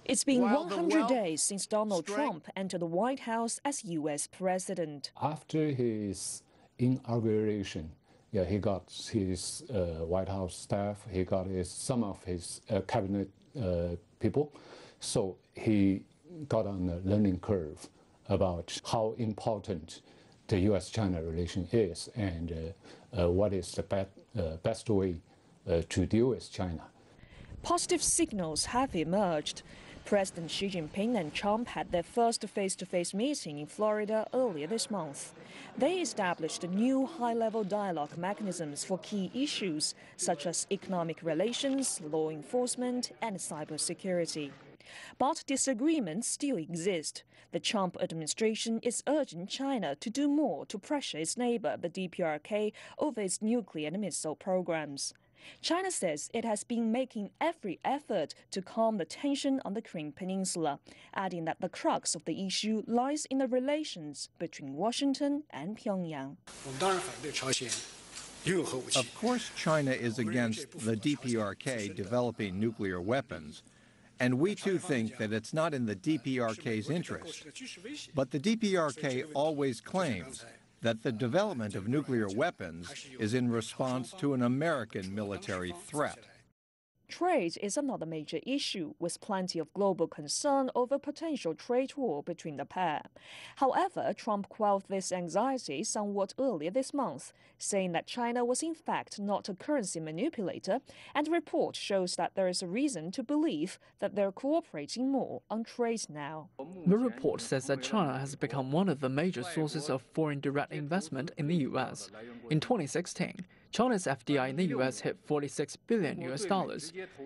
It's been 100 days since Donald Trump entered the White House as U.S. president. After his inauguration, he got his White House staff, he got some of his cabinet people. So he got on a learning curve about how important the U.S.-China relation is and what is the best way to deal with China. Positive signals have emerged. President Xi Jinping and Trump had their first face-to-face meeting in Florida earlier this month. They established new high-level dialogue mechanisms for key issues such as economic relations, law enforcement, and cybersecurity. But disagreements still exist. The Trump administration is urging China to do more to pressure its neighbor, the DPRK, over its nuclear and missile programs. China says it has been making every effort to calm the tension on the Korean Peninsula, adding that the crux of the issue lies in the relations between Washington and Pyongyang. Of course, China is against the DPRK developing nuclear weapons, and we too think that it's not in the DPRK's interest. But the DPRK always claims that the development of nuclear weapons is in response to an American military threat. Trade is another major issue, with plenty of global concern over potential trade war between the pair. However, Trump quelled this anxiety somewhat earlier this month, saying that China was in fact not a currency manipulator, and a report shows that there is a reason to believe that they're cooperating more on trade now. The report says that China has become one of the major sources of foreign direct investment in the U.S. In 2016, China's FDI in the U.S. hit $46 billion.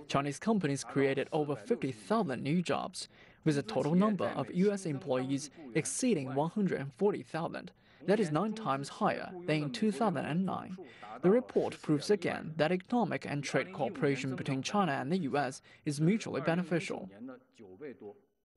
Chinese companies created over 50,000 new jobs, with a total number of U.S. employees exceeding 140,000. That is 9 times higher than in 2009. The report proves again that economic and trade cooperation between China and the U.S. is mutually beneficial.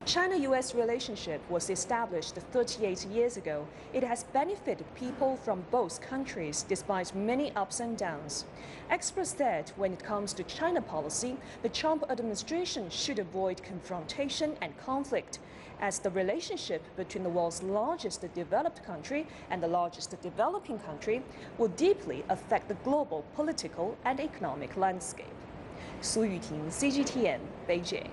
China-U.S. relationship was established 38 years ago. It has benefited people from both countries despite many ups and downs. Experts said when it comes to China policy, the Trump administration should avoid confrontation and conflict, as the relationship between the world's largest developed country and the largest developing country will deeply affect the global political and economic landscape. Su Yuting, CGTN, Beijing.